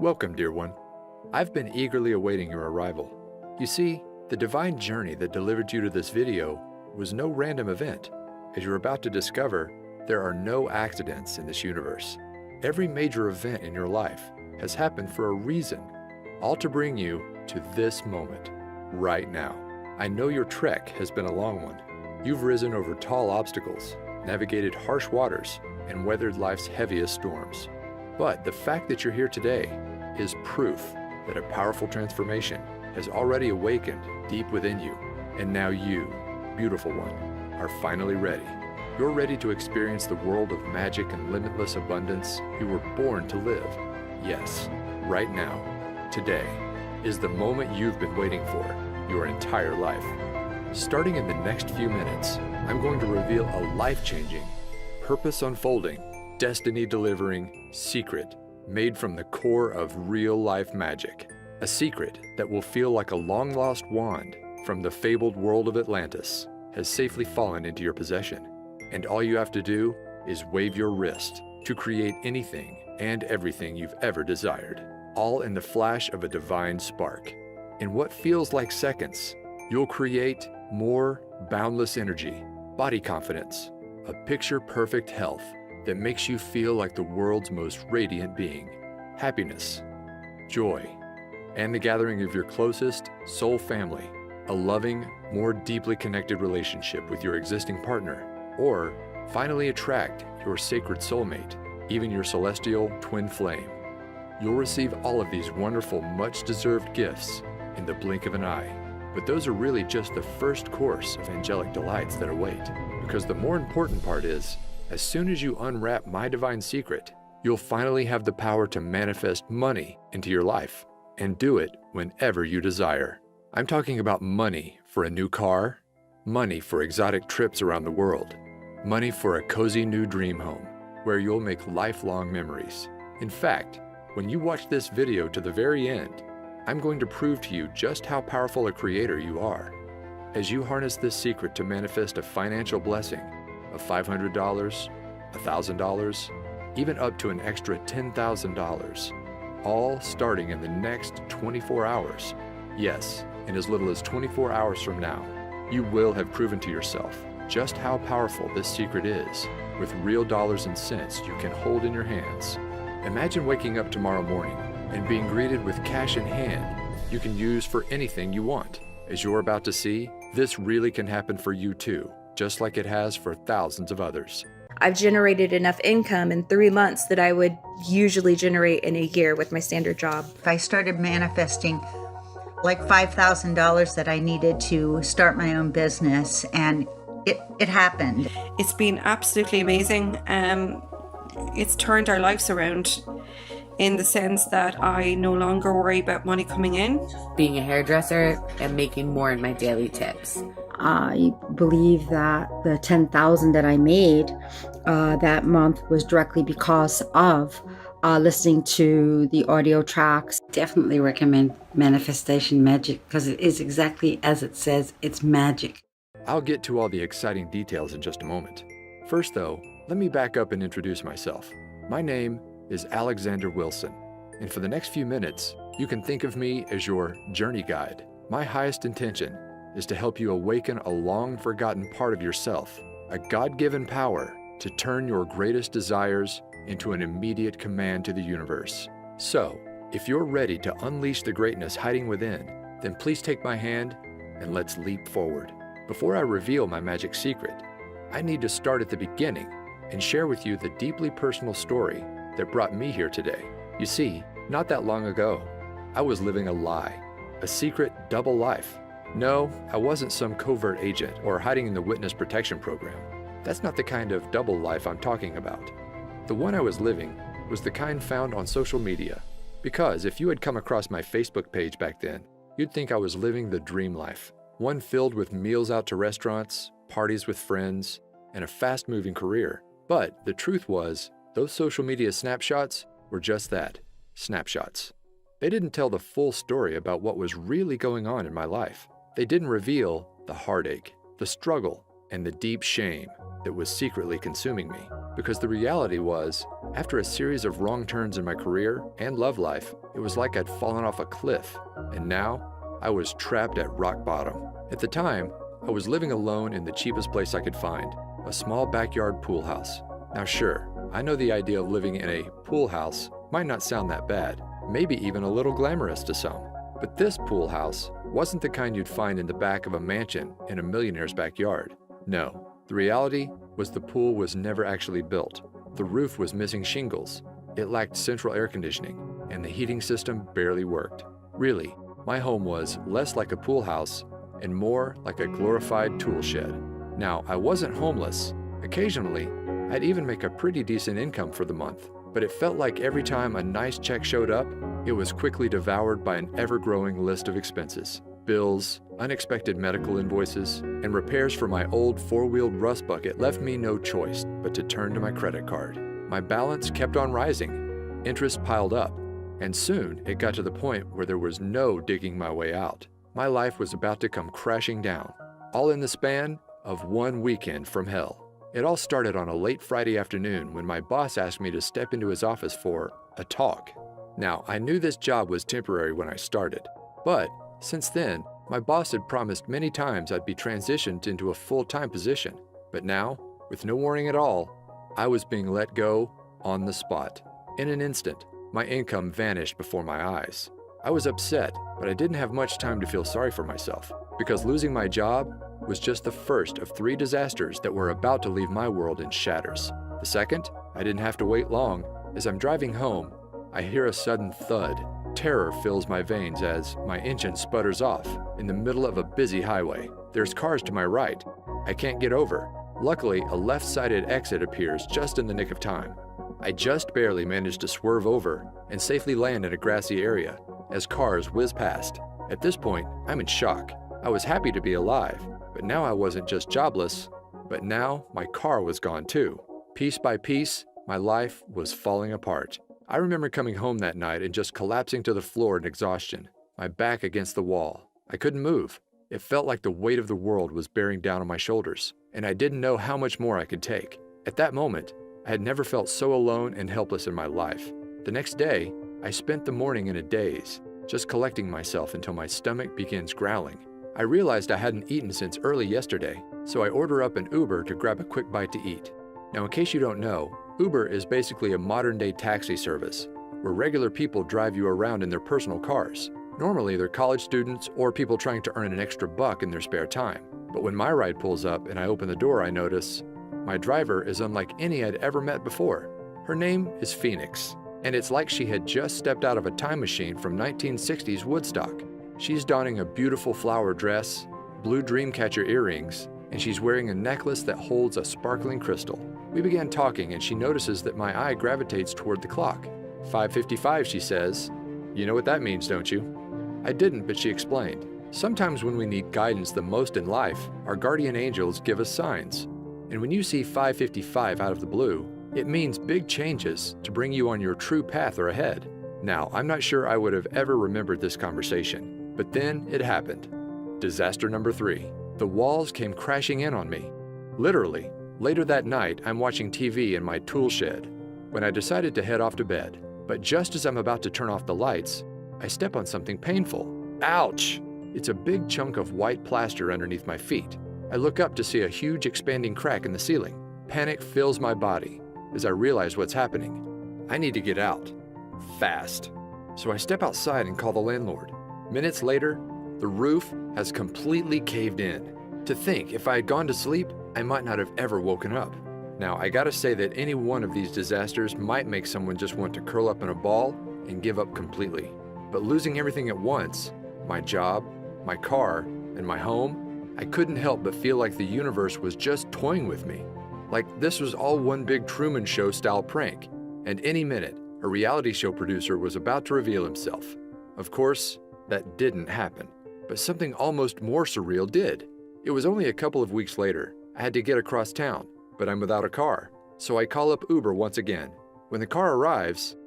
Welcome, dear one. I've been eagerly awaiting your arrival. You see, the divine journey that delivered you to this video was no random event. As you're about to discover, there are no accidents in this universe. Every major event in your life has happened for a reason, all to bring you to this moment, right now. I know your trek has been a long one. You've risen over tall obstacles, navigated harsh waters, and weathered life's heaviest storms. But the fact that you're here today is proof that a powerful transformation has already awakened deep within you. And now you, beautiful one, are finally ready. You're ready to experience the world of magic and limitless abundance you were born to live. Yes, right now, today, is the moment you've been waiting for your entire life. Starting in the next few minutes, I'm going to reveal a life-changing, purpose-unfolding, destiny-delivering secret made from the core of real-life magic. A secret that will feel like a long-lost wand from the fabled world of Atlantis has safely fallen into your possession. And all you have to do is wave your wrist to create anything and everything you've ever desired, all in the flash of a divine spark. In what feels like seconds, you'll create more boundless energy, body confidence, a picture-perfect health that makes you feel like the world's most radiant being, happiness, joy, and the gathering of your closest soul family, a loving, more deeply connected relationship with your existing partner, or finally attract your sacred soulmate, even your celestial twin flame. You'll receive all of these wonderful, much-deserved gifts in the blink of an eye. But those are really just the first course of angelic delights that await, because the more important part is, as soon as you unwrap my divine secret, you'll finally have the power to manifest money into your life, and do it whenever you desire. I'm talking about money for a new car, money for exotic trips around the world, money for a cozy new dream home, where you'll make lifelong memories. In fact, when you watch this video to the very end, I'm going to prove to you just how powerful a creator you are. As you harness this secret to manifest a financial blessing of $500, $1,000, even up to an extra $10,000, all starting in the next 24 hours. Yes, in as little as 24 hours from now, you will have proven to yourself just how powerful this secret is, with real dollars and cents you can hold in your hands. Imagine waking up tomorrow morning and being greeted with cash in hand you can use for anything you want. As you're about to see, this really can happen for you too, just like it has for thousands of others. I've generated enough income in 3 months that I would usually generate in a year with my standard job. I started manifesting like $5,000 that I needed to start my own business, and it happened. It's been absolutely amazing. It's turned our lives around in the sense that I no longer worry about money coming in. Being a hairdresser and making more in my daily tips. I believe that the $10,000 that I made that month was directly because of listening to the audio tracks. Definitely recommend Manifestation Magic because it is exactly as it says, it's magic. I'll get to all the exciting details in just a moment. First though, let me back up and introduce myself. My name is Alexander Wilson, and for the next few minutes, you can think of me as your journey guide. My highest intention is to help you awaken a long-forgotten part of yourself, a God-given power to turn your greatest desires into an immediate command to the universe. So, if you're ready to unleash the greatness hiding within, then please take my hand and let's leap forward. Before I reveal my magic secret, I need to start at the beginning and share with you the deeply personal story that brought me here today. You see, not that long ago, I was living a lie, a secret double life. No, I wasn't some covert agent or hiding in the witness protection program. That's not the kind of double life I'm talking about. The one I was living was the kind found on social media, because if you had come across my Facebook page back then, you'd think I was living the dream life, one filled with meals out to restaurants, parties with friends, and a fast-moving career. But the truth was, those social media snapshots were just that, snapshots. They didn't tell the full story about what was really going on in my life. They didn't reveal the heartache, the struggle, and the deep shame that was secretly consuming me. Because the reality was, after a series of wrong turns in my career and love life, it was like I'd fallen off a cliff, and now I was trapped at rock bottom. At the time, I was living alone in the cheapest place I could find, a small backyard pool house. Now sure, I know the idea of living in a pool house might not sound that bad, maybe even a little glamorous to some. But this pool house wasn't the kind you'd find in the back of a mansion in a millionaire's backyard. No, the reality was the pool was never actually built. The roof was missing shingles, it lacked central air conditioning, and the heating system barely worked. Really, my home was less like a pool house and more like a glorified tool shed. Now, I wasn't homeless. Occasionally, I'd even make a pretty decent income for the month, but it felt like every time a nice check showed up, it was quickly devoured by an ever-growing list of expenses. Bills, unexpected medical invoices, and repairs for my old four-wheeled rust bucket left me no choice but to turn to my credit card. My balance kept on rising, interest piled up, and soon it got to the point where there was no digging my way out. My life was about to come crashing down, all in the span of one weekend from hell. It all started on a late Friday afternoon when my boss asked me to step into his office for a talk. Now, I knew this job was temporary when I started, but since then, my boss had promised many times I'd be transitioned into a full-time position. But now, with no warning at all, I was being let go on the spot. In an instant, my income vanished before my eyes. I was upset, but I didn't have much time to feel sorry for myself, because losing my job was just the first of 3 disasters that were about to leave my world in shatters. The second, I didn't have to wait long. As I'm driving home, I hear a sudden thud. Terror fills my veins as my engine sputters off in the middle of a busy highway. There's cars to my right. I can't get over. Luckily, a left-sided exit appears just in the nick of time. I just barely managed to swerve over and safely land in a grassy area as cars whiz past. At this point, I'm in shock. I was happy to be alive, but now I wasn't just jobless, but now my car was gone too. Piece by piece, my life was falling apart. I remember coming home that night and just collapsing to the floor in exhaustion, my back against the wall. I couldn't move. It felt like the weight of the world was bearing down on my shoulders, and I didn't know how much more I could take. At that moment, I had never felt so alone and helpless in my life. The next day, I spent the morning in a daze, just collecting myself until my stomach begins growling. I realized I hadn't eaten since early yesterday, so I order up an Uber to grab a quick bite to eat. Now, in case you don't know, Uber is basically a modern-day taxi service, where regular people drive you around in their personal cars. Normally, they're college students or people trying to earn an extra buck in their spare time. But when my ride pulls up and I open the door, I notice my driver is unlike any I'd ever met before. Her name is Phoenix, and it's like she had just stepped out of a time machine from 1960s Woodstock. She's donning a beautiful flower dress, blue dreamcatcher earrings, and she's wearing a necklace that holds a sparkling crystal. We began talking, and she notices that my eye gravitates toward the clock. 5:55, she says. You know what that means, don't you? I didn't, but she explained. Sometimes when we need guidance the most in life, our guardian angels give us signs. And when you see 5:55 out of the blue, it means big changes to bring you on your true path or ahead. Now, I'm not sure I would have ever remembered this conversation, but then it happened. Disaster number 3. The walls came crashing in on me. Literally. Later that night, I'm watching TV in my tool shed when I decided to head off to bed. But just as I'm about to turn off the lights, I step on something painful. Ouch! It's a big chunk of white plaster underneath my feet. I look up to see a huge expanding crack in the ceiling. Panic fills my body as I realize what's happening. I need to get out. Fast. So I step outside and call the landlord. Minutes later, the roof has completely caved in. To think, if I had gone to sleep, I might not have ever woken up. Now, I gotta say that any one of these disasters might make someone just want to curl up in a ball and give up completely. But losing everything at once, my job, my car, and my home, I couldn't help but feel like the universe was just toying with me. Like this was all one big Truman Show style prank, and any minute, a reality show producer was about to reveal himself. Of course, that didn't happen, but something almost more surreal did. It was only a couple of weeks later. I had to get across town, but I'm without a car, so I call up Uber once again. When the car arrives,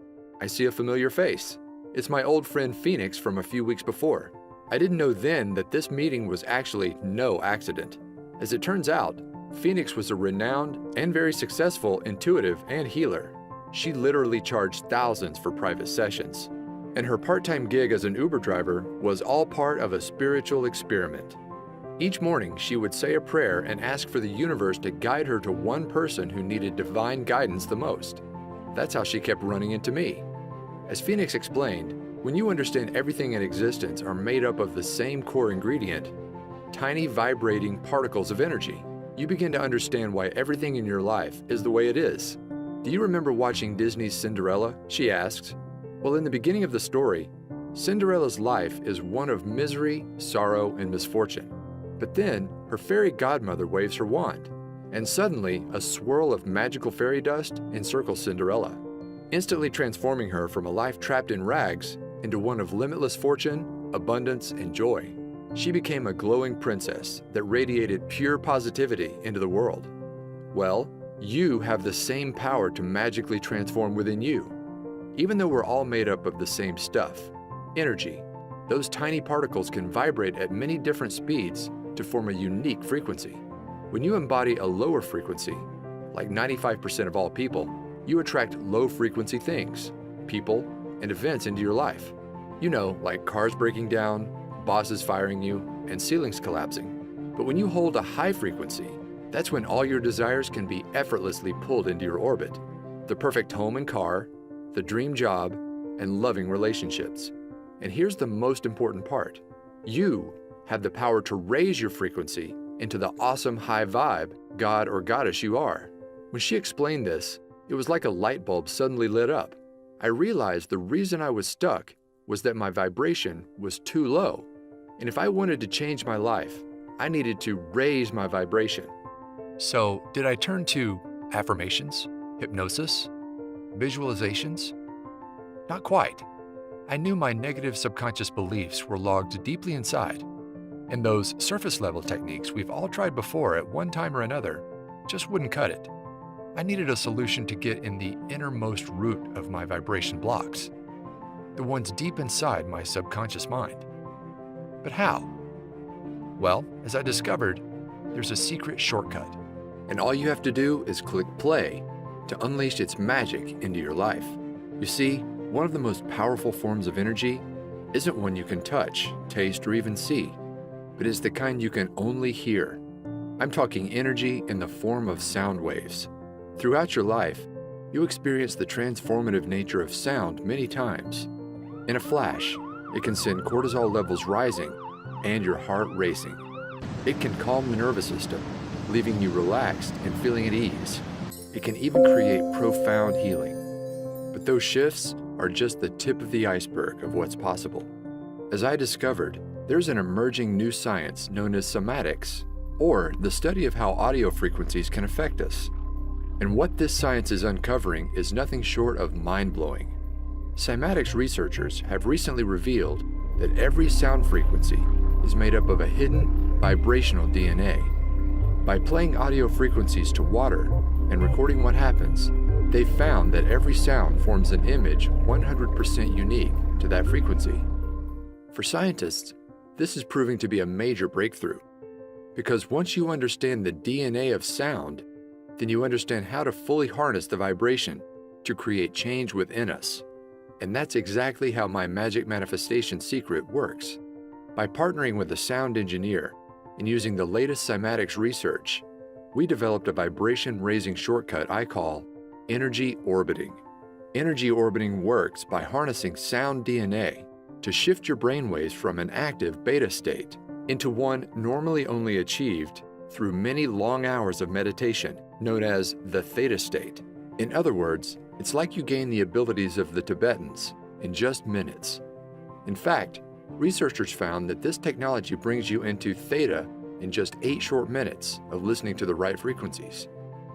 I see a familiar face. It's my old friend Phoenix from a few weeks before. I didn't know then that this meeting was actually no accident. As it turns out, Phoenix was a renowned and very successful intuitive and healer. She literally charged thousands for private sessions. And her part-time gig as an Uber driver was all part of a spiritual experiment. Each morning, she would say a prayer and ask for the universe to guide her to one person who needed divine guidance the most. That's how she kept running into me. As Phoenix explained, when you understand everything in existence are made up of the same core ingredient, tiny vibrating particles of energy, you begin to understand why everything in your life is the way it is. Do you remember watching Disney's Cinderella? She asks. Well, in the beginning of the story, Cinderella's life is one of misery, sorrow, and misfortune. But then, her fairy godmother waves her wand, and suddenly a swirl of magical fairy dust encircles Cinderella, instantly transforming her from a life trapped in rags into one of limitless fortune, abundance, and joy. She became a glowing princess that radiated pure positivity into the world. Well, you have the same power to magically transform within you. Even though we're all made up of the same stuff, energy, those tiny particles can vibrate at many different speeds to form a unique frequency. When you embody a lower frequency, like 95% of all people, you attract low-frequency things, people, and events into your life. You know, like cars breaking down, bosses firing you, and ceilings collapsing. But when you hold a high frequency, that's when all your desires can be effortlessly pulled into your orbit. The perfect home and car, the dream job, and loving relationships. And here's the most important part. You have the power to raise your frequency into the awesome high vibe god or goddess you are. When she explained this, it was like a light bulb suddenly lit up. I realized the reason I was stuck was that my vibration was too low. And if I wanted to change my life, I needed to raise my vibration. So, did I turn to affirmations, hypnosis, visualizations? Not quite. I knew my negative subconscious beliefs were logged deeply inside, and those surface-level techniques we've all tried before at one time or another just wouldn't cut it. I needed a solution to get in the innermost root of my vibration blocks, the ones deep inside my subconscious mind. But how? Well, as I discovered, there's a secret shortcut. And all you have to do is click play to unleash its magic into your life. You see, one of the most powerful forms of energy isn't one you can touch, taste, or even see, but is the kind you can only hear. I'm talking energy in the form of sound waves. Throughout your life, you experience the transformative nature of sound many times. In a flash, it can send cortisol levels rising and your heart racing. It can calm the nervous system, leaving you relaxed and feeling at ease. It can even create profound healing. But those shifts are just the tip of the iceberg of what's possible. As I discovered, there's an emerging new science known as somatics, or the study of how audio frequencies can affect us. And what this science is uncovering is nothing short of mind-blowing. Cymatics researchers have recently revealed that every sound frequency is made up of a hidden vibrational DNA. By playing audio frequencies to water and recording what happens, they've found that every sound forms an image 100% unique to that frequency. For scientists, this is proving to be a major breakthrough, because once you understand the DNA of sound, then you understand how to fully harness the vibration to create change within us. And that's exactly how my magic manifestation secret works. By partnering with a sound engineer and using the latest cymatics research, we developed a vibration-raising shortcut I call energy orbiting. Energy orbiting works by harnessing sound DNA to shift your brainwaves from an active beta state into one normally only achieved through many long hours of meditation, known as the theta state. In other words, it's like you gain the abilities of the Tibetans in just minutes. In fact, researchers found that this technology brings you into theta in just 8 short minutes of listening to the right frequencies.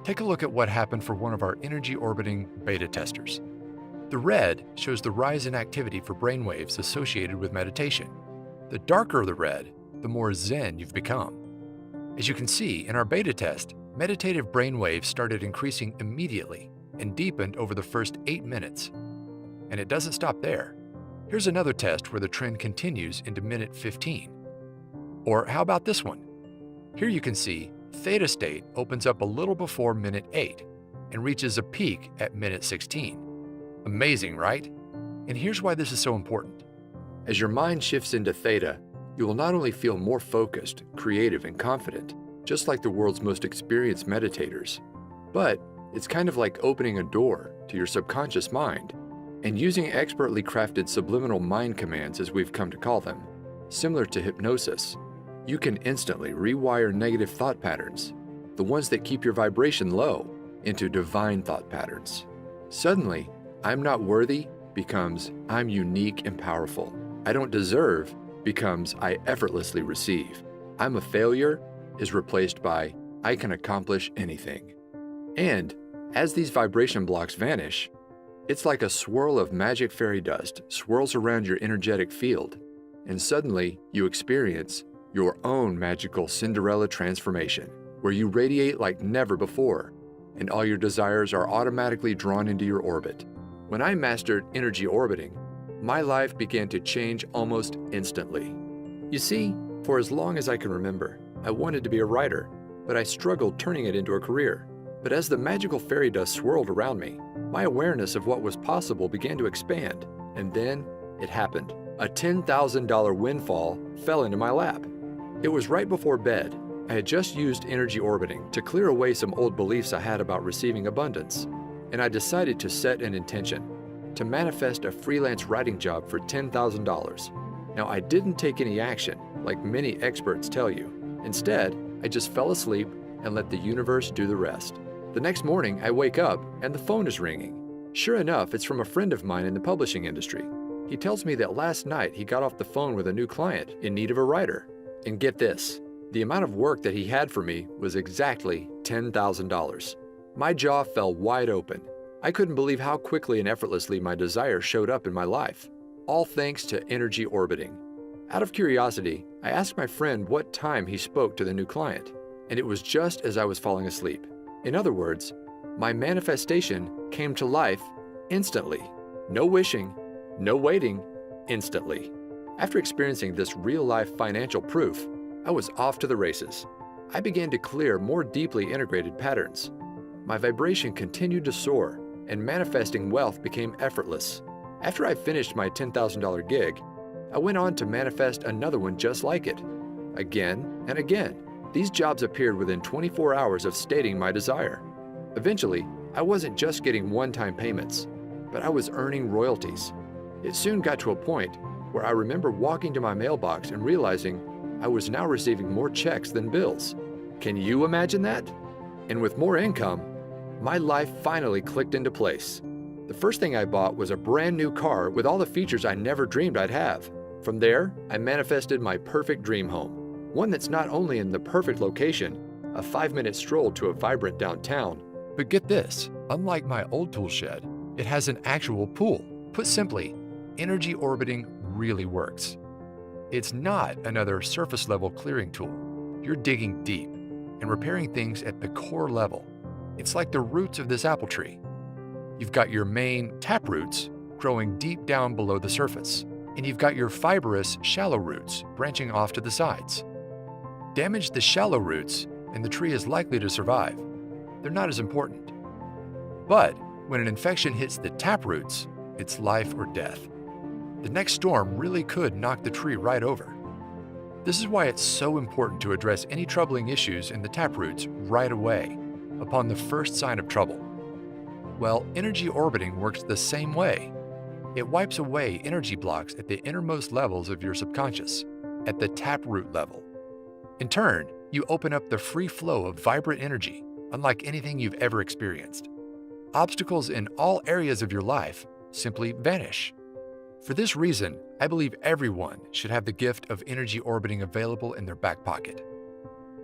Take a look at what happened for one of our energy orbiting beta testers. The red shows the rise in activity for brainwaves associated with meditation. The darker the red, the more zen you've become. As you can see, in our beta test, meditative brainwaves started increasing immediately and deepened over the first 8 minutes. And it doesn't stop there. Here's another test where the trend continues into minute 15. Or how about this one? Here you can see theta state opens up a little before minute 8 and reaches a peak at minute 16. Amazing, right? And here's why this is so important. As your mind shifts into theta, you will not only feel more focused, creative, and confident, just like the world's most experienced meditators, but it's kind of like opening a door to your subconscious mind and using expertly crafted subliminal mind commands, as we've come to call them. Similar to hypnosis, you can instantly rewire negative thought patterns, the ones that keep your vibration low, into divine thought patterns. Suddenly, I'm not worthy becomes I'm unique and powerful. I don't deserve becomes I effortlessly receive. I'm a failure is replaced by I can accomplish anything. And as these vibration blocks vanish, it's like a swirl of magic fairy dust swirls around your energetic field, and suddenly you experience your own magical Cinderella transformation, where you radiate like never before, and all your desires are automatically drawn into your orbit. When I mastered energy orbiting, my life began to change almost instantly. You see, for as long as I can remember, I wanted to be a writer, but I struggled turning it into a career. But as the magical fairy dust swirled around me, my awareness of what was possible began to expand, and then it happened. A $10,000 windfall fell into my lap. It was right before bed. I had just used energy orbiting to clear away some old beliefs I had about receiving abundance, and I decided to set an intention to manifest a freelance writing job for $10,000. Now, I didn't take any action, like many experts tell you. Instead, I just fell asleep and let the universe do the rest. The next morning, I wake up and the phone is ringing. Sure enough, it's from a friend of mine in the publishing industry. He tells me that last night he got off the phone with a new client in need of a writer. And get this, the amount of work that he had for me was exactly $10,000. My jaw fell wide open. I couldn't believe how quickly and effortlessly my desire showed up in my life, all thanks to energy orbiting. Out of curiosity, I asked my friend what time he spoke to the new client, and it was just as I was falling asleep. In other words, my manifestation came to life instantly. No wishing, no waiting, instantly. After experiencing this real-life financial proof, I was off to the races. I began to clear more deeply integrated patterns. My vibration continued to soar, and manifesting wealth became effortless. After I finished my $10,000 gig, I went on to manifest another one just like it. Again and again, these jobs appeared within 24 hours of stating my desire. Eventually, I wasn't just getting one-time payments, but I was earning royalties. It soon got to a point where I remember walking to my mailbox and realizing I was now receiving more checks than bills. Can you imagine that? And with more income, my life finally clicked into place. The first thing I bought was a brand new car with all the features I never dreamed I'd have. From there, I manifested my perfect dream home. One that's not only in the perfect location, a 5-minute stroll to a vibrant downtown, But get this, unlike my old tool shed, it has an actual pool. Put simply, energy orbiting really works. It's not another surface level clearing tool. You're digging deep and repairing things at the core level. It's like the roots of this apple tree. You've got your main tap roots growing deep down below the surface, and you've got your fibrous shallow roots branching off to the sides. Damage the shallow roots and the tree is likely to survive. They're not as important. But when an infection hits the tap roots, it's life or death. The next storm really could knock the tree right over. This is why it's so important to address any troubling issues in the tap roots right away, upon the first sign of trouble. Well, energy orbiting works the same way. It wipes away energy blocks at the innermost levels of your subconscious, at the taproot level. In turn, you open up the free flow of vibrant energy, unlike anything you've ever experienced. Obstacles in all areas of your life simply vanish. For this reason, I believe everyone should have the gift of energy orbiting available in their back pocket.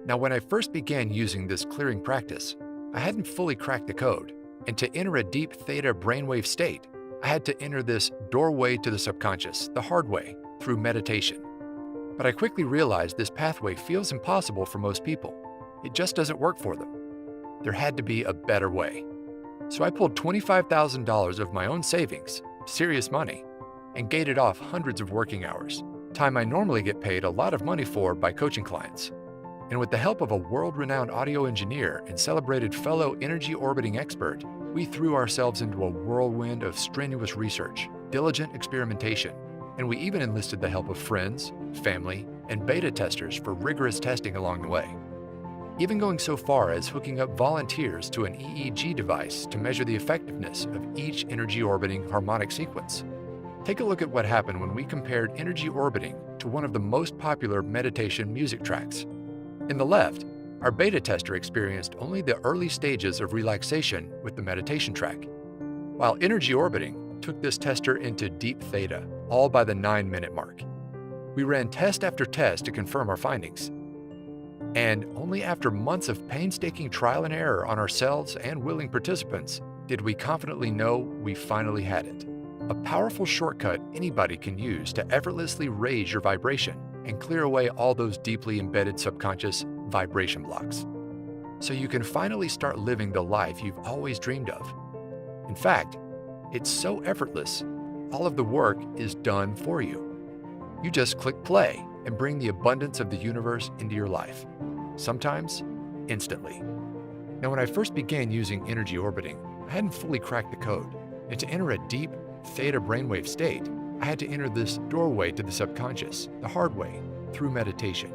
Now, when I first began using this clearing practice, I hadn't fully cracked the code, and to enter a deep theta brainwave state, I had to enter this doorway to the subconscious the hard way, through meditation. But I quickly realized this pathway feels impossible for most people. It just doesn't work for them. There had to be a better way. So I pulled $25,000 of my own savings, serious money, and gated off hundreds of working hours, time I normally get paid a lot of money for by coaching clients. And with the help of a world-renowned audio engineer and celebrated fellow energy orbiting expert, we threw ourselves into a whirlwind of strenuous research, diligent experimentation, and we even enlisted the help of friends, family, and beta testers for rigorous testing along the way. Even going so far as hooking up volunteers to an EEG device to measure the effectiveness of each energy orbiting harmonic sequence. Take a look at what happened when we compared energy orbiting to one of the most popular meditation music tracks. In the left, our beta tester experienced only the early stages of relaxation with the meditation track, while energy orbiting took this tester into deep theta, all by the 9-minute mark. We ran test after test to confirm our findings. And only after months of painstaking trial and error on ourselves and willing participants did we confidently know we finally had it. A powerful shortcut anybody can use to effortlessly raise your vibration and clear away all those deeply embedded subconscious vibration blocks, so you can finally start living the life you've always dreamed of. In fact, it's so effortless, all of the work is done for you. You just click play and bring the abundance of the universe into your life, sometimes instantly. Now, when I first began using energy orbiting, I hadn't fully cracked the code, and to enter a deep theta brainwave state, I had to enter this doorway to the subconscious, the hard way, through meditation.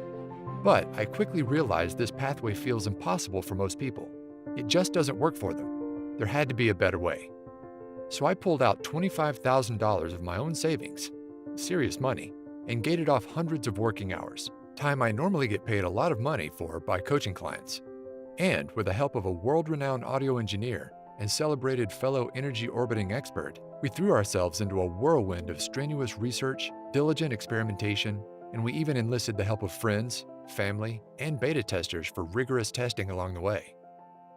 But I quickly realized this pathway feels impossible for most people. It just doesn't work for them. There had to be a better way. So I pulled out $25,000 of my own savings, serious money, and gated off hundreds of working hours, time I normally get paid a lot of money for by coaching clients. And with the help of a world-renowned audio engineer and celebrated fellow energy orbiting expert, we threw ourselves into a whirlwind of strenuous research, diligent experimentation, and we even enlisted the help of friends, family, and beta testers for rigorous testing along the way.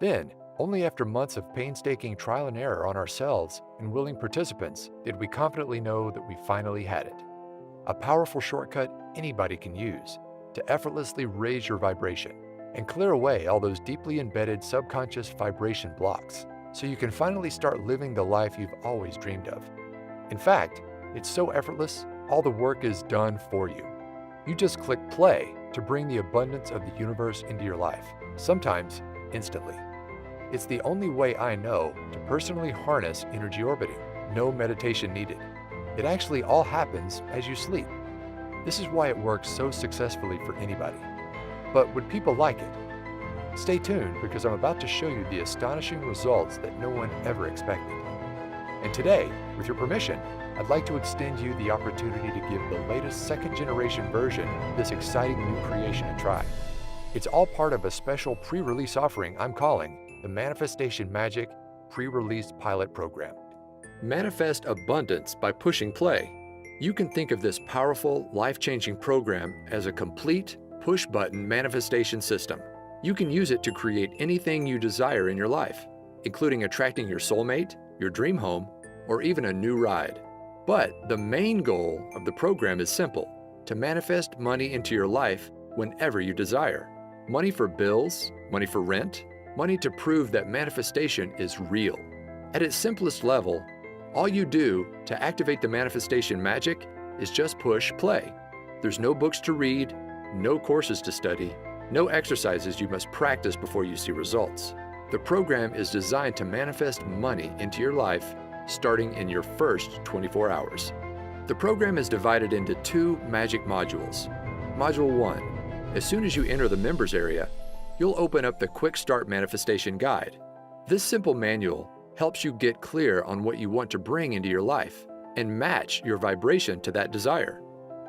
Then, only after months of painstaking trial and error on ourselves and willing participants did we confidently know that we finally had it. A powerful shortcut anybody can use to effortlessly raise your vibration and clear away all those deeply embedded subconscious vibration blocks, so you can finally start living the life you've always dreamed of. In fact, it's so effortless, all the work is done for you. You just click play to bring the abundance of the universe into your life, sometimes instantly. It's the only way I know to personally harness energy orbiting, no meditation needed. It actually all happens as you sleep. This is why it works so successfully for anybody. But would people like it? Stay tuned, because I'm about to show you the astonishing results that no one ever expected. And today, with your permission, I'd like to extend you the opportunity to give the latest second-generation version of this exciting new creation a try. It's all part of a special pre-release offering I'm calling the Manifestation Magic Pre-Release Pilot Program. Manifest abundance by pushing play. You can think of this powerful, life-changing program as a complete push-button manifestation system. You can use it to create anything you desire in your life, including attracting your soulmate, your dream home, or even a new ride. But the main goal of the program is simple: to manifest money into your life whenever you desire. Money for bills, money for rent, money to prove that manifestation is real. At its simplest level, all you do to activate the manifestation magic is just push play. There's no books to read, no courses to study, no exercises you must practice before you see results. The program is designed to manifest money into your life starting in your first 24 hours. The program is divided into 2 magic modules. Module 1. As soon as you enter the members area, you'll open up the Quick Start Manifestation Guide. This simple manual helps you get clear on what you want to bring into your life and match your vibration to that desire.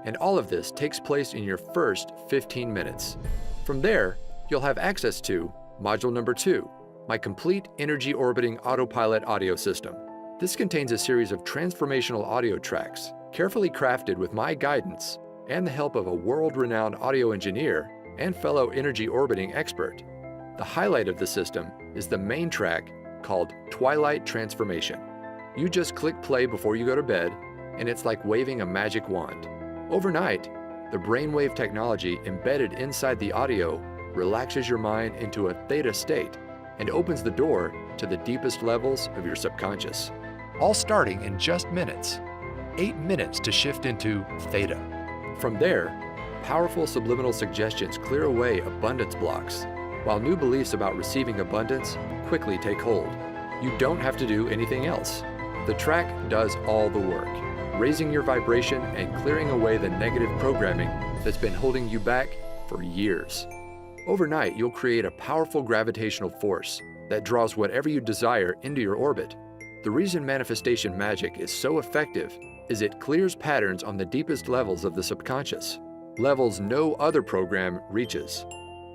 And all of this takes place in your first 15 minutes. From there, you'll have access to Module number 2, my complete energy orbiting autopilot audio system. This contains a series of transformational audio tracks, carefully crafted with my guidance and the help of a world-renowned audio engineer and fellow energy orbiting expert. The highlight of the system is the main track called Twilight Transformation. You just click play before you go to bed, and it's like waving a magic wand. Overnight, the brainwave technology embedded inside the audio relaxes your mind into a theta state and opens the door to the deepest levels of your subconscious. All starting in just minutes. 8 minutes to shift into theta. From there, powerful subliminal suggestions clear away abundance blocks, while new beliefs about receiving abundance quickly take hold. You don't have to do anything else. The track does all the work, raising your vibration and clearing away the negative programming that's been holding you back for years. Overnight, you'll create a powerful gravitational force that draws whatever you desire into your orbit. The reason manifestation magic is so effective is it clears patterns on the deepest levels of the subconscious, levels no other program reaches.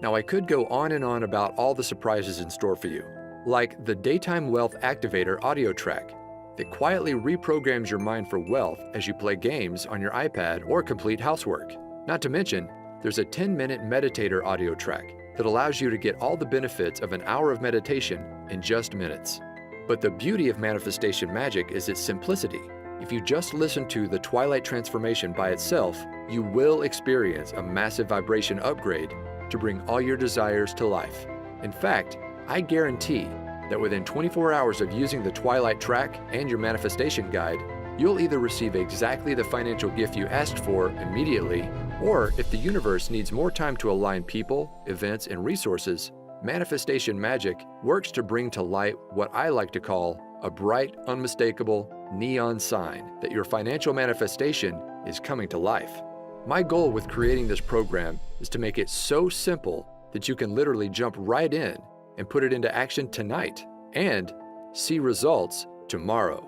Now, I could go on and on about all the surprises in store for you, like the Daytime Wealth Activator audio track that quietly reprograms your mind for wealth as you play games on your iPad or complete housework. Not to mention, there's a 10-minute meditator audio track that allows you to get all the benefits of an hour of meditation in just minutes. But the beauty of manifestation magic is its simplicity. If you just listen to the Twilight Transformation by itself, you will experience a massive vibration upgrade to bring all your desires to life. In fact, I guarantee that within 24 hours of using the Twilight track and your manifestation guide, you'll either receive exactly the financial gift you asked for immediately, or if the universe needs more time to align people, events, and resources, manifestation magic works to bring to light what I like to call a bright, unmistakable neon sign that your financial manifestation is coming to life. My goal with creating this program is to make it so simple that you can literally jump right in and put it into action tonight and see results tomorrow.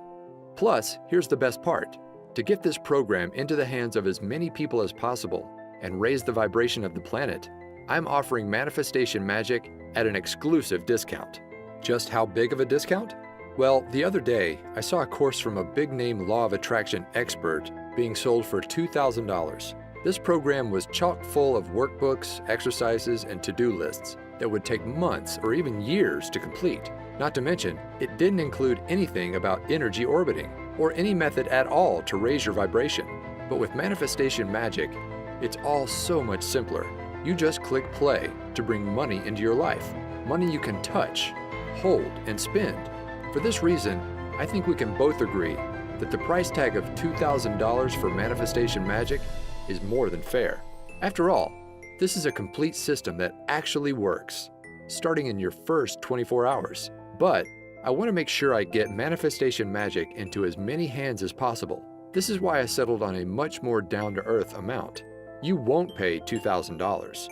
Plus, here's the best part. To get this program into the hands of as many people as possible and raise the vibration of the planet, I'm offering manifestation magic at an exclusive discount. Just how big of a discount? Well, the other day, I saw a course from a big-name law of attraction expert being sold for $2,000. This program was chock full of workbooks, exercises, and to-do lists that would take months or even years to complete. Not to mention, it didn't include anything about energy orbiting or any method at all to raise your vibration. But with manifestation magic, it's all so much simpler. You just click play to bring money into your life. Money you can touch, hold, and spend. For this reason, I think we can both agree that the price tag of $2,000 for manifestation magic is more than fair. After all, this is a complete system that actually works, starting in your first 24 hours. But I want to make sure I get manifestation magic into as many hands as possible. This is why I settled on a much more down-to-earth amount. You won't pay $2,000,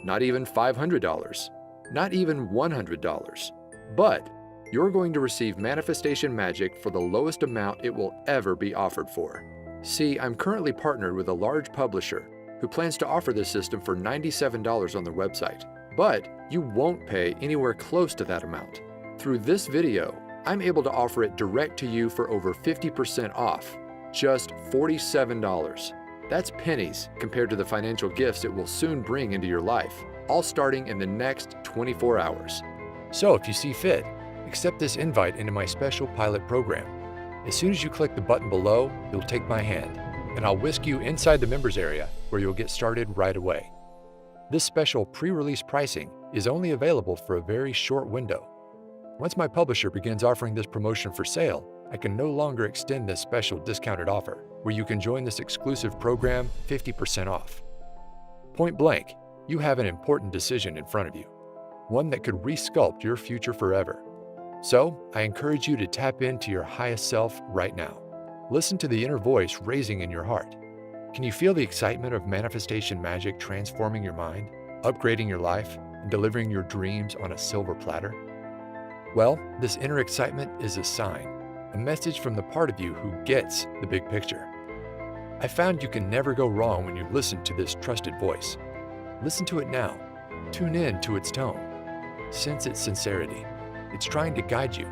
not even $500, not even $100, but you're going to receive manifestation magic for the lowest amount it will ever be offered for. See, I'm currently partnered with a large publisher who plans to offer this system for $97 on their website, but you won't pay anywhere close to that amount. Through this video, I'm able to offer it direct to you for over 50% off, just $47. That's pennies compared to the financial gifts it will soon bring into your life, all starting in the next 24 hours. So if you see fit, accept this invite into my special pilot program. As soon as you click the button below, you'll take my hand, and I'll whisk you inside the members area where you'll get started right away. This special pre-release pricing is only available for a very short window. Once my publisher begins offering this promotion for sale, I can no longer extend this special discounted offer, where you can join this exclusive program 50% off. Point blank, you have an important decision in front of you, one that could resculpt your future forever. So, I encourage you to tap into your highest self right now. Listen to the inner voice raising in your heart. Can you feel the excitement of manifestation magic transforming your mind, upgrading your life, and delivering your dreams on a silver platter? Well, this inner excitement is a sign, a message from the part of you who gets the big picture. I found you can never go wrong when you listen to this trusted voice. Listen to it now. Tune in to its tone. Sense its sincerity. It's trying to guide you.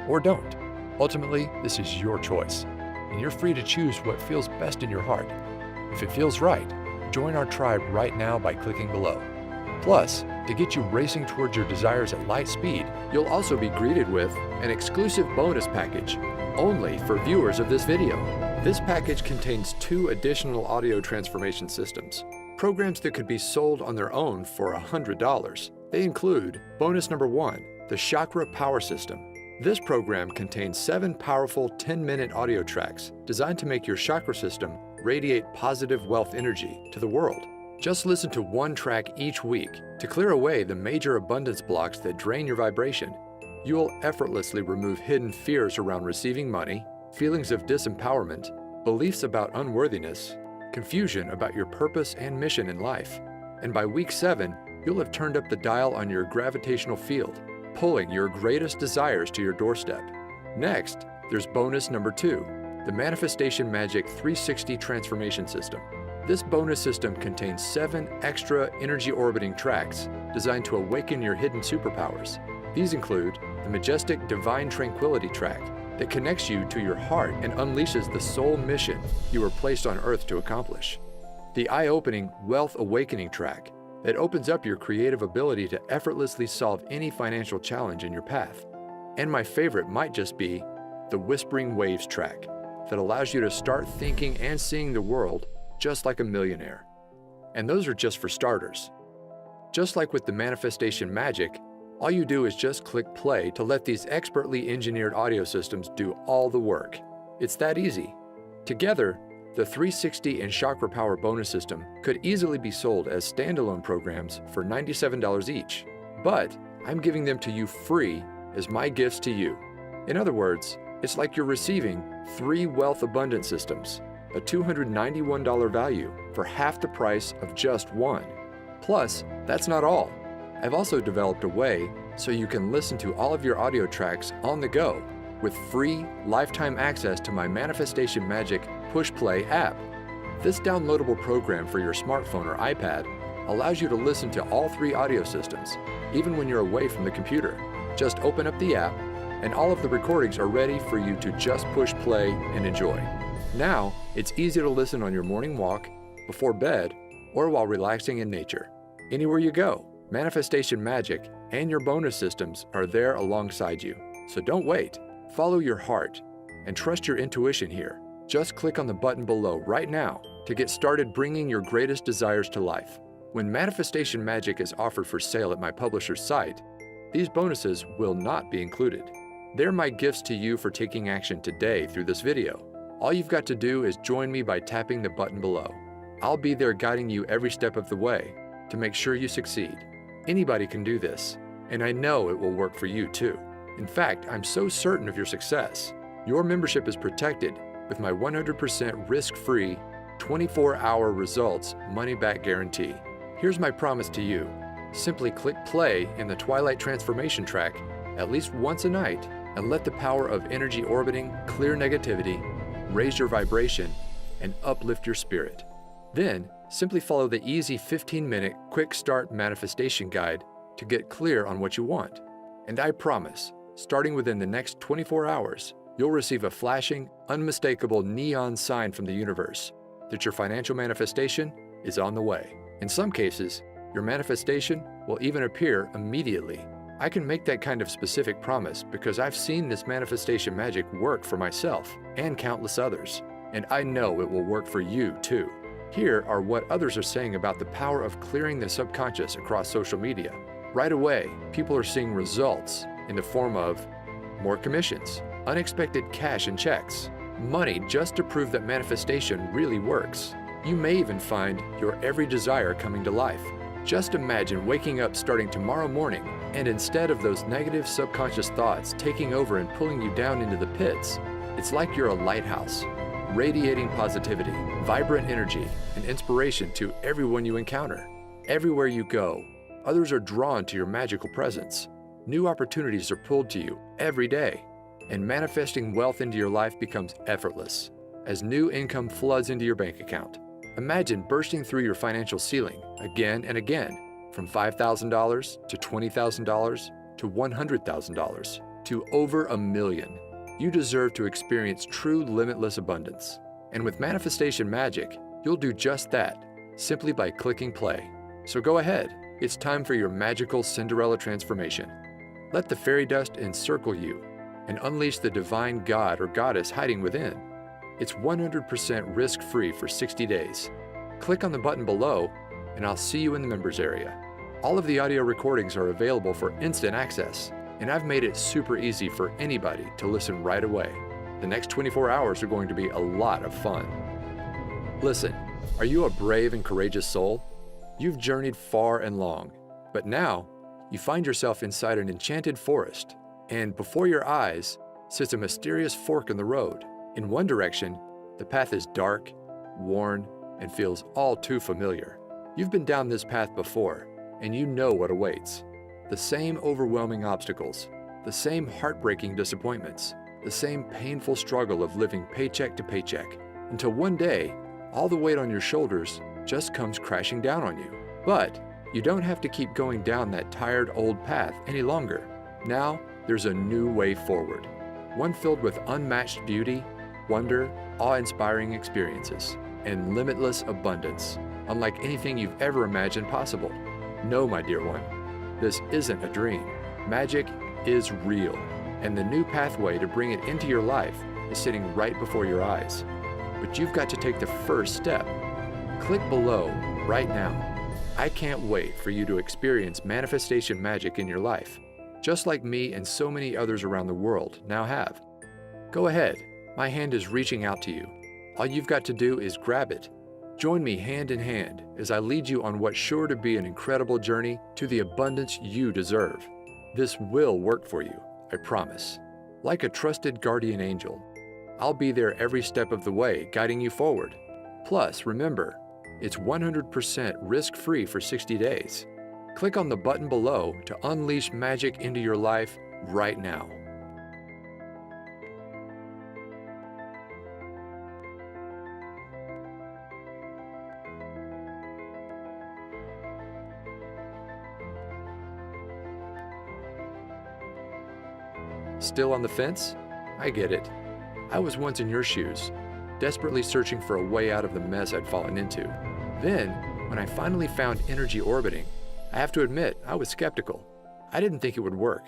Or don't. Ultimately, this is your choice, and you're free to choose what feels best in your heart. If it feels right, join our tribe right now by clicking below. Plus, to get you racing towards your desires at light speed, you'll also be greeted with an exclusive bonus package only for viewers of this video. This package contains 2 additional audio transformation systems, programs that could be sold on their own for $100. They include bonus number 1, the Chakra Power System. This program contains 7 powerful 10-minute audio tracks designed to make your chakra system radiate positive wealth energy to the world. Just listen to one track each week to clear away the major abundance blocks that drain your vibration. You will effortlessly remove hidden fears around receiving money, feelings of disempowerment, beliefs about unworthiness, confusion about your purpose and mission in life. And by week 7, you'll have turned up the dial on your gravitational field, pulling your greatest desires to your doorstep. Next, there's bonus number 2, the Manifestation Magic 360 Transformation System. This bonus system contains 7 extra energy orbiting tracks designed to awaken your hidden superpowers. These include the majestic Divine Tranquility track that connects you to your heart and unleashes the soul mission you were placed on Earth to accomplish. The eye-opening Wealth Awakening track that opens up your creative ability to effortlessly solve any financial challenge in your path. And my favorite might just be the Whispering Waves track that allows you to start thinking and seeing the world just like a millionaire. And those are just for starters. Just like with the Manifestation Magic, all you do is just click play to let these expertly engineered audio systems do all the work. It's that easy. Together, the 360 and Chakra Power bonus system could easily be sold as standalone programs for $97 each. But I'm giving them to you free as my gifts to you. In other words, it's like you're receiving 3 wealth abundance systems, a $291 value for half the price of just one. Plus, that's not all. I've also developed a way so you can listen to all of your audio tracks on the go with free lifetime access to my Manifestation Magic Push Play app. This downloadable program for your smartphone or iPad allows you to listen to all 3 audio systems, even when you're away from the computer. Just open up the app, and all of the recordings are ready for you to just push play and enjoy. Now, it's easy to listen on your morning walk, before bed, or while relaxing in nature. Anywhere you go, Manifestation Magic and your bonus systems are there alongside you. So don't wait. Follow your heart and trust your intuition here. Just click on the button below right now to get started bringing your greatest desires to life. When Manifestation Magic is offered for sale at my publisher's site, these bonuses will not be included. They're my gifts to you for taking action today through this video. All you've got to do is join me by tapping the button below. I'll be there guiding you every step of the way to make sure you succeed. Anybody can do this, and I know it will work for you too. In fact, I'm so certain of your success. Your membership is protected with my 100% risk-free, 24-hour results money-back guarantee. Here's my promise to you. Simply click play in the Twilight Transformation track at least once a night and let the power of energy orbiting clear negativity, raise your vibration, and uplift your spirit. Then, simply follow the easy 15-minute quick start manifestation guide to get clear on what you want. And I promise, starting within the next 24 hours, you'll receive a flashing, unmistakable neon sign from the universe that your financial manifestation is on the way. In some cases, your manifestation will even appear immediately. I can make that kind of specific promise because I've seen this manifestation magic work for myself and countless others, and I know it will work for you too. Here are what others are saying about the power of clearing the subconscious across social media. Right away, people are seeing results in the form of more commissions, unexpected cash and checks, money just to prove that manifestation really works. You may even find your every desire coming to life. Just imagine waking up starting tomorrow morning, and instead of those negative subconscious thoughts taking over and pulling you down into the pits, it's like you're a lighthouse, radiating positivity, vibrant energy, and inspiration to everyone you encounter. Everywhere you go, others are drawn to your magical presence. New opportunities are pulled to you every day, and manifesting wealth into your life becomes effortless as new income floods into your bank account. Imagine bursting through your financial ceiling again and again, from $5,000 to $20,000 to $100,000 to over $1 million. You deserve to experience true limitless abundance. And with Manifestation Magic, you'll do just that, simply by clicking play. So go ahead, it's time for your magical Cinderella transformation. Let the fairy dust encircle you and unleash the divine god or goddess hiding within. It's 100% risk-free for 60 days. Click on the button below, and I'll see you in the members area. All of the audio recordings are available for instant access, and I've made it super easy for anybody to listen right away. The next 24 hours are going to be a lot of fun. Listen, are you a brave and courageous soul? You've journeyed far and long, but now you find yourself inside an enchanted forest, and before your eyes sits a mysterious fork in the road. In one direction, the path is dark, worn, and feels all too familiar. You've been down this path before, and you know what awaits. The same overwhelming obstacles, the same heartbreaking disappointments, the same painful struggle of living paycheck to paycheck, until one day, all the weight on your shoulders just comes crashing down on you. But you don't have to keep going down that tired old path any longer. Now, there's a new way forward, one filled with unmatched beauty, wonder, awe-inspiring experiences, and limitless abundance, unlike anything you've ever imagined possible. No, my dear one, this isn't a dream. Magic is real, and the new pathway to bring it into your life is sitting right before your eyes. But you've got to take the first step. Click below right now. I can't wait for you to experience manifestation magic in your life, just like me and so many others around the world now have. Go ahead, my hand is reaching out to you. All you've got to do is grab it. Join me hand in hand as I lead you on what's sure to be an incredible journey to the abundance you deserve. This will work for you, I promise. Like a trusted guardian angel, I'll be there every step of the way, guiding you forward. Plus, remember, it's 100% risk-free for 60 days. Click on the button below to unleash magic into your life right now. Still on the fence? I get it. I was once in your shoes, desperately searching for a way out of the mess I'd fallen into. Then, when I finally found energy orbiting, I have to admit, I was skeptical. I didn't think it would work,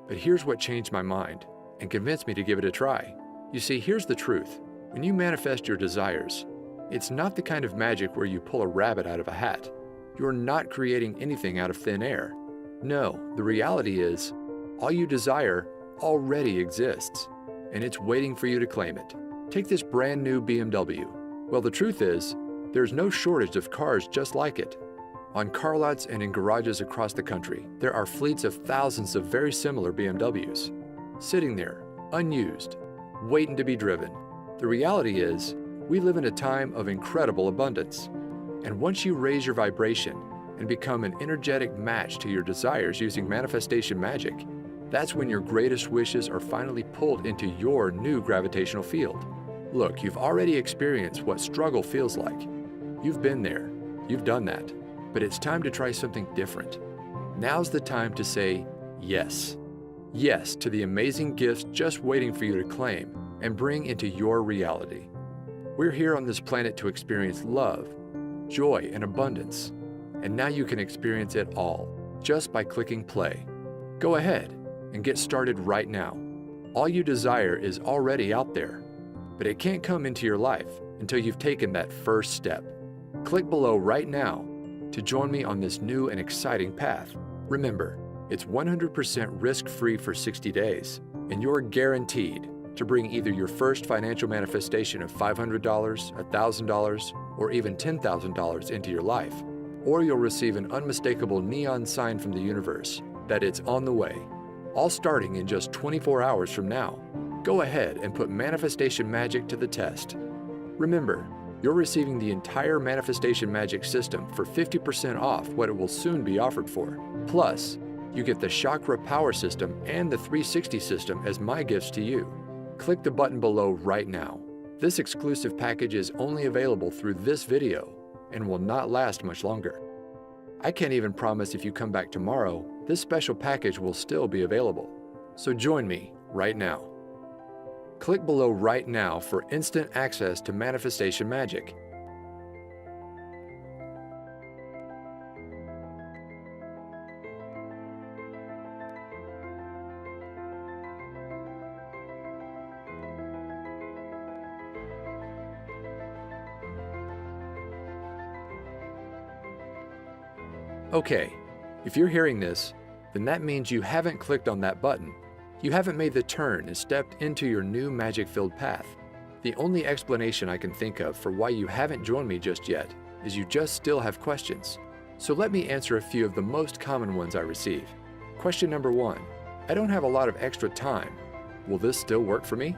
but here's what changed my mind and convinced me to give it a try. You see, here's the truth. When you manifest your desires, it's not the kind of magic where you pull a rabbit out of a hat. You're not creating anything out of thin air. No, the reality is, all you desire already exists, and it's waiting for you to claim it. Take this brand new BMW. Well, the truth is, there's no shortage of cars just like it. On car lots and in garages across the country, there are fleets of thousands of very similar BMWs, sitting there, unused, waiting to be driven. The reality is, we live in a time of incredible abundance. And once you raise your vibration and become an energetic match to your desires using manifestation magic, that's when your greatest wishes are finally pulled into your new gravitational field. Look, you've already experienced what struggle feels like. You've been there, you've done that, but it's time to try something different. Now's the time to say yes. Yes to the amazing gifts just waiting for you to claim and bring into your reality. We're here on this planet to experience love, joy, and abundance, and now you can experience it all just by clicking play. Go ahead and get started right now. All you desire is already out there, but it can't come into your life until you've taken that first step. Click below right now to join me on this new and exciting path. Remember, it's 100% risk-free for 60 days, and you're guaranteed to bring either your first financial manifestation of $500, $1,000, or even $10,000 into your life, or you'll receive an unmistakable neon sign from the universe that it's on the way. All starting in just 24 hours from now. Go ahead and put manifestation magic to the test. Remember, you're receiving the entire manifestation magic system for 50% off what it will soon be offered for. Plus, you get the chakra power system and the 360 system as my gifts to you. Click the button below right now. This exclusive package is only available through this video and will not last much longer. I can't even promise if you come back tomorrow, this special package will still be available. So join me right now. Click below right now for instant access to manifestation magic. Okay, if you're hearing this, then that means you haven't clicked on that button. You haven't made the turn and stepped into your new magic-filled path. The only explanation I can think of for why you haven't joined me just yet is you just still have questions. So let me answer a few of the most common ones I receive. Question number 1. I don't have a lot of extra time. Will this still work for me?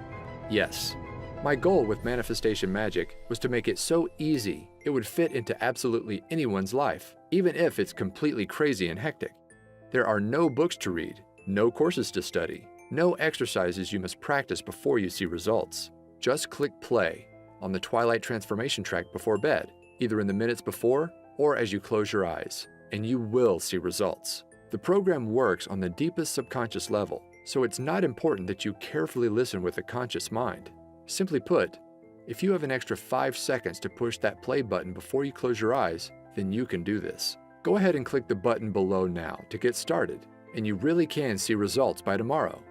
Yes. My goal with Manifestation Magic was to make it so easy it would fit into absolutely anyone's life, even if it's completely crazy and hectic. There are no books to read, no courses to study, no exercises you must practice before you see results. Just click play on the Twilight Transformation track before bed, either in the minutes before or as you close your eyes, and you will see results. The program works on the deepest subconscious level, so it's not important that you carefully listen with a conscious mind. Simply put, if you have an extra 5 seconds to push that play button before you close your eyes, then you can do this. Go ahead and click the button below now to get started, and you really can see results by tomorrow.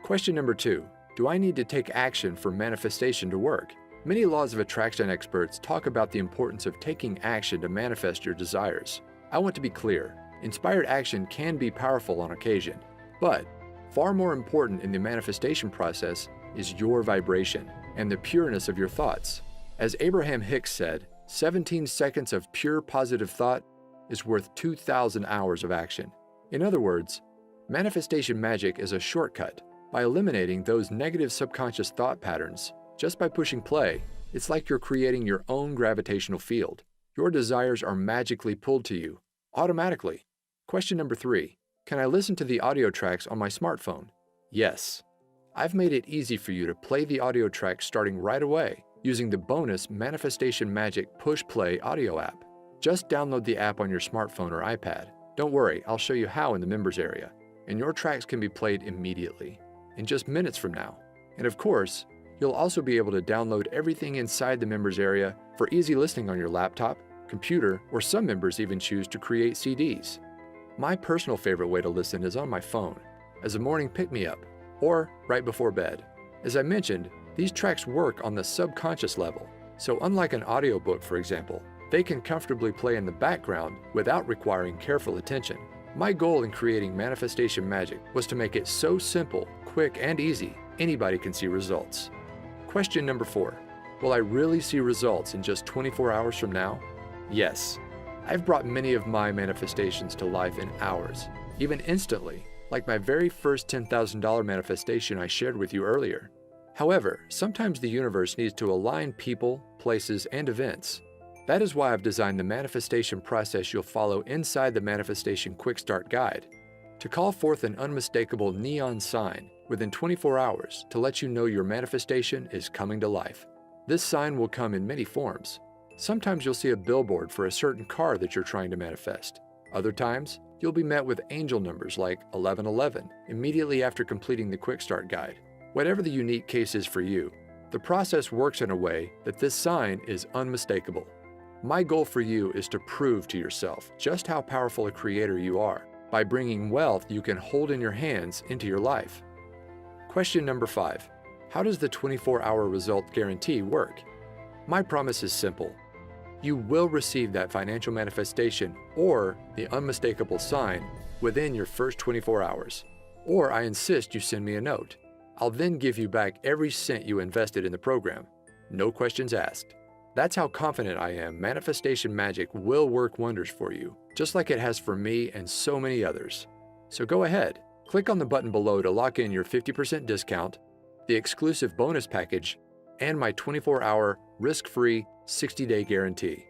Question number 2. Do I need to take action for manifestation to work? Many laws of attraction experts talk about the importance of taking action to manifest your desires. I want to be clear, inspired action can be powerful on occasion, but far more important in the manifestation process is your vibration and the pureness of your thoughts. As Abraham Hicks said, 17 seconds of pure positive thought is worth 2,000 hours of action. In other words, Manifestation Magic is a shortcut. By eliminating those negative subconscious thought patterns, just by pushing play, it's like you're creating your own gravitational field. Your desires are magically pulled to you, automatically. Question number 3. Can I listen to the audio tracks on my smartphone? Yes. I've made it easy for you to play the audio tracks starting right away using the bonus Manifestation Magic Push Play audio app. Just download the app on your smartphone or iPad. Don't worry, I'll show you how in the members area, and your tracks can be played immediately, in just minutes from now. And of course, you'll also be able to download everything inside the members area for easy listening on your laptop, computer, or some members even choose to create CDs. My personal favorite way to listen is on my phone, as a morning pick-me-up, or right before bed. As I mentioned, these tracks work on the subconscious level, so unlike an audiobook, for example, they can comfortably play in the background without requiring careful attention. My goal in creating Manifestation Magic was to make it so simple, quick, and easy, anybody can see results. Question number 4. Will I really see results in just 24 hours from now? Yes. I've brought many of my manifestations to life in hours, even instantly, like my very first $10,000 manifestation I shared with you earlier. However, sometimes the universe needs to align people, places, and events. That is why I've designed the manifestation process you'll follow inside the Manifestation Quick Start Guide, to call forth an unmistakable neon sign within 24 hours to let you know your manifestation is coming to life. This sign will come in many forms. Sometimes you'll see a billboard for a certain car that you're trying to manifest. Other times, you'll be met with angel numbers like 1111 immediately after completing the Quick Start Guide. Whatever the unique case is for you, the process works in a way that this sign is unmistakable. My goal for you is to prove to yourself just how powerful a creator you are by bringing wealth you can hold in your hands into your life. Question number 5. How does the 24-hour result guarantee work? My promise is simple. You will receive that financial manifestation or the unmistakable sign within your first 24 hours. Or I insist you send me a note. I'll then give you back every cent you invested in the program. No questions asked. That's how confident I am Manifestation Magic will work wonders for you, just like it has for me and so many others. So go ahead, click on the button below to lock in your 50% discount, the exclusive bonus package, and my 24-hour risk-free 60-day guarantee.